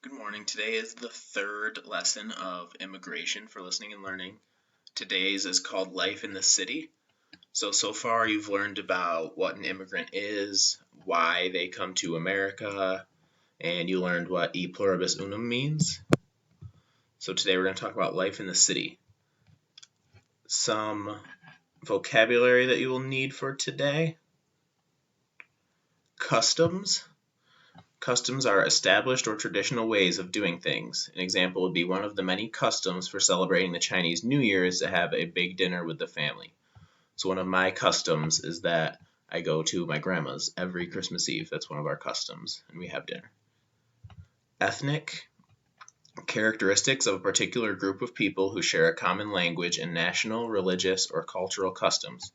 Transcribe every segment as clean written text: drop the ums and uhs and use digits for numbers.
Good morning. Today is the third lesson of immigration for listening and learning. Today's is called Life in the City. So far you've learned about what an immigrant is, why they come to America, and you learned what e pluribus unum means. So today we're going to talk about life in the city. Some vocabulary that you will need for today. Customs. Customs are established or traditional ways of doing things. An example would be one of the many customs for celebrating the Chinese New Year is to have a big dinner with the family. So one of my customs is that I go to my grandma's every Christmas Eve. That's one of our customs, and we have dinner. Ethnic. Characteristics of a particular group of people who share a common language and national, religious, or cultural customs.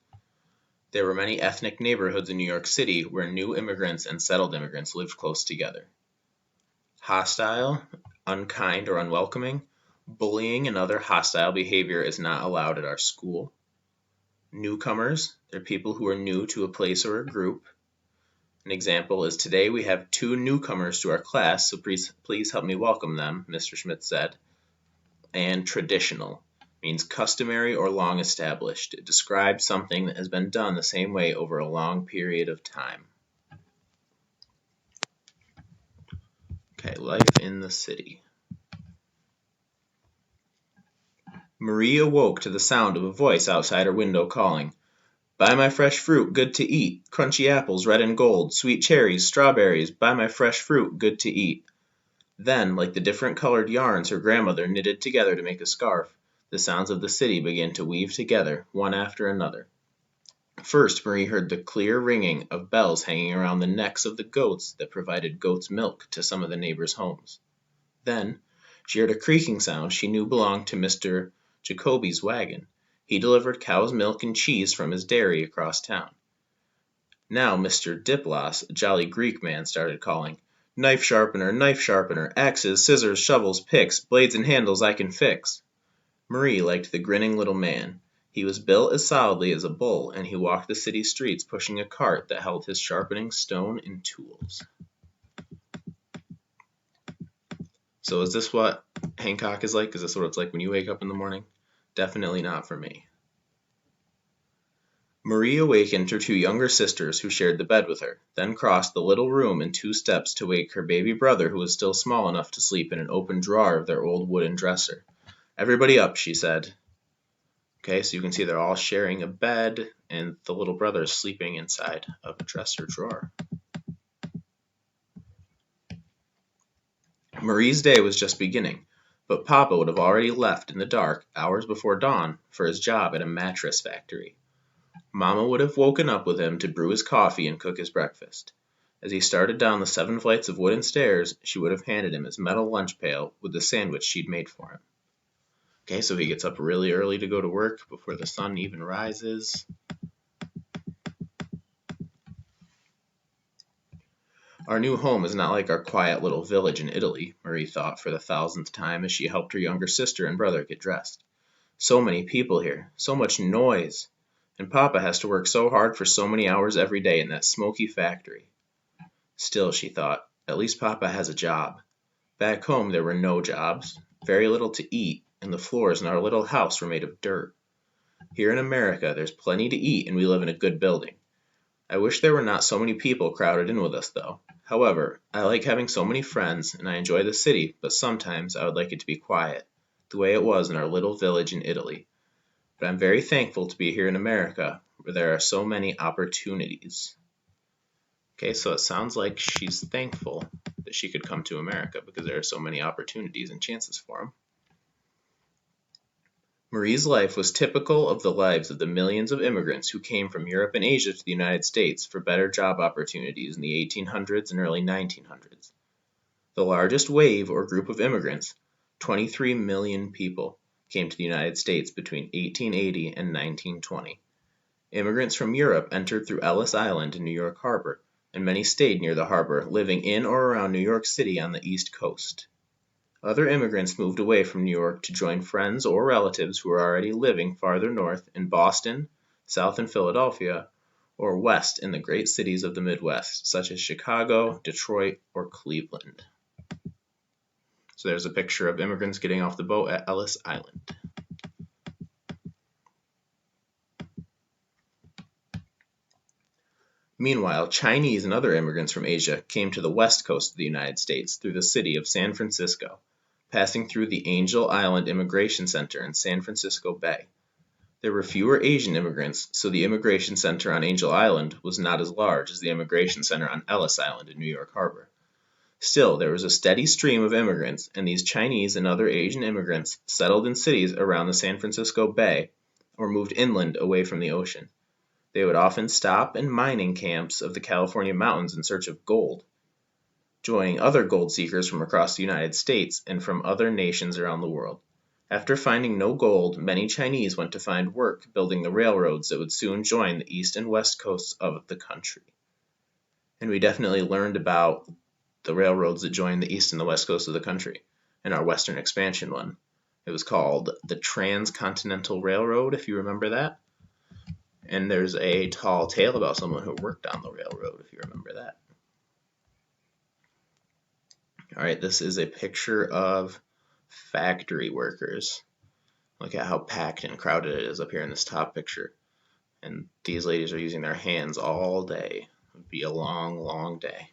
There were many ethnic neighborhoods in New York City where new immigrants and settled immigrants lived close together. Hostile, unkind, or unwelcoming. Bullying and other hostile behavior is not allowed at our school. Newcomers, they're people who are new to a place or a group. An example is today we have 2 newcomers to our class, so please help me welcome them, Mr. Schmidt said. And traditional means customary or long established. It describes something that has been done the same way over a long period of time. Okay, life in the city. Marie awoke to the sound of a voice outside her window calling, "Buy my fresh fruit, good to eat. Crunchy apples, red and gold, sweet cherries, strawberries, buy my fresh fruit, good to eat." Then, like the different colored yarns her grandmother knitted together to make a scarf, the sounds of the city began to weave together, one after another. First, Marie heard the clear ringing of bells hanging around the necks of the goats that provided goat's milk to some of the neighbors' homes. Then, she heard a creaking sound she knew belonged to Mr. Jacoby's wagon. He delivered cow's milk and cheese from his dairy across town. Now Mr. Diplos, a jolly Greek man, started calling, knife sharpener, axes, scissors, shovels, picks, blades and handles I can fix." Marie liked the grinning little man. He was built as solidly as a bull, and he walked the city streets pushing a cart that held his sharpening stone and tools. So is this what Hancock is like? Is this what it's like when you wake up in the morning? Definitely not for me. Marie awakened her 2 younger sisters who shared the bed with her, then crossed the little room in 2 steps to wake her baby brother who was still small enough to sleep in an open drawer of their old wooden dresser. "Everybody up," she said. Okay, so you can see they're all sharing a bed, and the little brother is sleeping inside of a dresser drawer. Marie's day was just beginning, but Papa would have already left in the dark, hours before dawn, for his job at a mattress factory. Mama would have woken up with him to brew his coffee and cook his breakfast. As he started down the 7 flights of wooden stairs, she would have handed him his metal lunch pail with the sandwich she'd made for him. Okay, so he gets up really early to go to work before the sun even rises. Our new home is not like our quiet little village in Italy, Marie thought for the 1000th time as she helped her younger sister and brother get dressed. So many people here, so much noise, and Papa has to work so hard for so many hours every day in that smoky factory. Still, she thought, at least Papa has a job. Back home there were no jobs, very little to eat, and the floors in our little house were made of dirt. Here in America there's plenty to eat and we live in a good building. I wish there were not so many people crowded in with us, though. However, I like having so many friends, and I enjoy the city, but sometimes I would like it to be quiet, the way it was in our little village in Italy. But I'm very thankful to be here in America, where there are so many opportunities. Okay, so it sounds like she's thankful that she could come to America because there are so many opportunities and chances for him. Marie's life was typical of the lives of the millions of immigrants who came from Europe and Asia to the United States for better job opportunities in the 1800s and early 1900s. The largest wave or group of immigrants, 23 million people, came to the United States between 1880 and 1920. Immigrants from Europe entered through Ellis Island in New York Harbor, and many stayed near the harbor, living in or around New York City on the East Coast. Other immigrants moved away from New York to join friends or relatives who were already living farther north in Boston, south in Philadelphia, or west in the great cities of the Midwest, such as Chicago, Detroit, or Cleveland. So there's a picture of immigrants getting off the boat at Ellis Island. Meanwhile, Chinese and other immigrants from Asia came to the west coast of the United States through the city of San Francisco, passing through the Angel Island Immigration Center in San Francisco Bay. There were fewer Asian immigrants, so the immigration center on Angel Island was not as large as the immigration center on Ellis Island in New York Harbor. Still, there was a steady stream of immigrants, and these Chinese and other Asian immigrants settled in cities around the San Francisco Bay or moved inland away from the ocean. They would often stop in mining camps of the California mountains in search of gold, joining other gold seekers from across the United States and from other nations around the world. After finding no gold, many Chinese went to find work building the railroads that would soon join the east and west coasts of the country. And we definitely learned about the railroads that joined the east and the west coast of the country in our Western Expansion one. It was called the Transcontinental Railroad, if you remember that. And there's a tall tale about someone who worked on the railroad, if you remember that. All right, this is a picture of factory workers. Look at how packed and crowded it is up here in this top picture. And these ladies are using their hands all day. It would be a long, long day.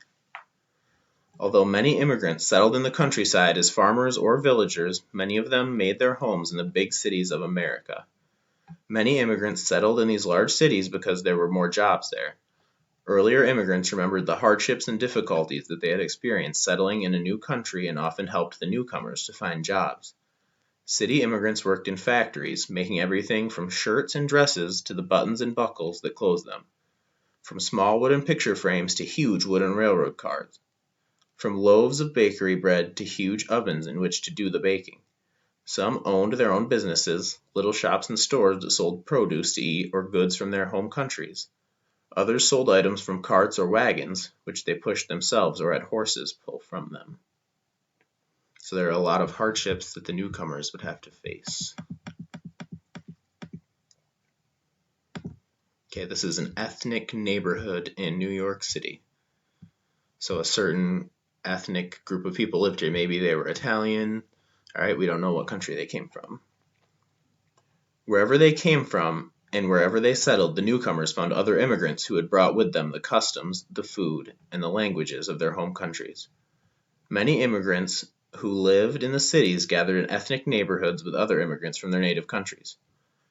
Although many immigrants settled in the countryside as farmers or villagers, many of them made their homes in the big cities of America. Many immigrants settled in these large cities because there were more jobs there. Earlier immigrants remembered the hardships and difficulties that they had experienced settling in a new country and often helped the newcomers to find jobs. City immigrants worked in factories, making everything from shirts and dresses to the buttons and buckles that closed them, from small wooden picture frames to huge wooden railroad cars, from loaves of bakery bread to huge ovens in which to do the baking. Some owned their own businesses, little shops and stores that sold produce to eat or goods from their home countries. Others sold items from carts or wagons, which they pushed themselves or had horses pull from them. So there are a lot of hardships that the newcomers would have to face. Okay, this is an ethnic neighborhood in New York City. So a certain ethnic group of people lived here. Maybe they were Italian. All right, we don't know what country they came from. Wherever they came from and wherever they settled, the newcomers found other immigrants who had brought with them the customs, the food, and the languages of their home countries. Many immigrants who lived in the cities gathered in ethnic neighborhoods with other immigrants from their native countries.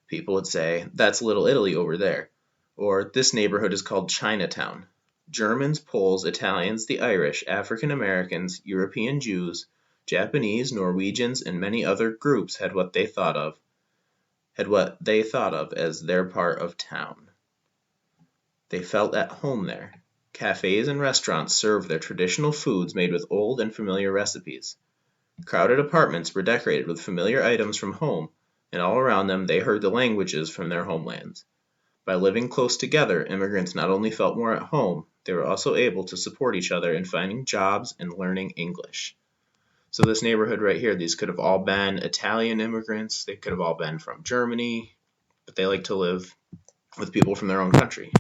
People would say, "That's Little Italy over there," or "This neighborhood is called Chinatown." Germans, Poles, Italians, the Irish, African Americans, European Jews, Japanese, Norwegians, and many other groups had what they thought of as their part of town. They felt at home there. Cafes and restaurants served their traditional foods made with old and familiar recipes. Crowded apartments were decorated with familiar items from home, and all around them they heard the languages from their homelands. By living close together, immigrants not only felt more at home, they were also able to support each other in finding jobs and learning English. So this neighborhood right here, these could have all been Italian immigrants, they could have all been from Germany, but they like to live with people from their own country.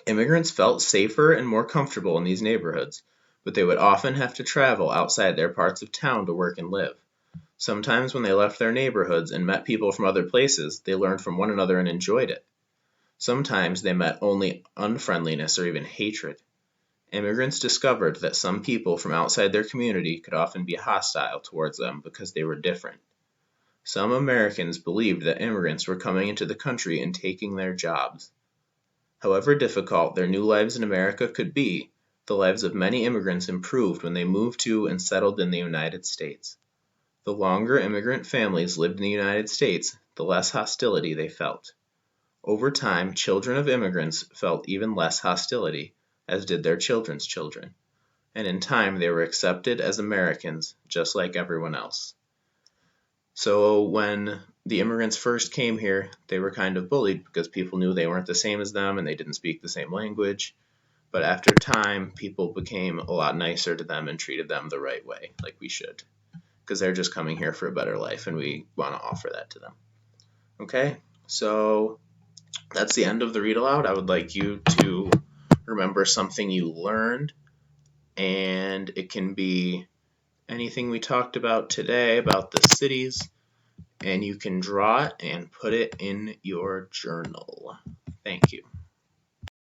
Immigrants felt safer and more comfortable in these neighborhoods, but they would often have to travel outside their parts of town to work and live. Sometimes when they left their neighborhoods and met people from other places, they learned from one another and enjoyed it. Sometimes they met only unfriendliness or even hatred. Immigrants discovered that some people from outside their community could often be hostile towards them because they were different. Some Americans believed that immigrants were coming into the country and taking their jobs. However difficult their new lives in America could be, the lives of many immigrants improved when they moved to and settled in the United States. The longer immigrant families lived in the United States, the less hostility they felt. Over time, children of immigrants felt even less hostility, as did their children's children, and in time they were accepted as Americans, just like everyone else. So when the immigrants first came here, they were kind of bullied because people knew they weren't the same as them and they didn't speak the same language. But after time, people became a lot nicer to them and treated them the right way, like we should, because they're just coming here for a better life and we want to offer that to them. Okay, so that's the end of the read aloud. I would like you to remember remember something you learned, and it can be anything we talked about today about the cities, and you can draw it and put it in your journal. Thank you.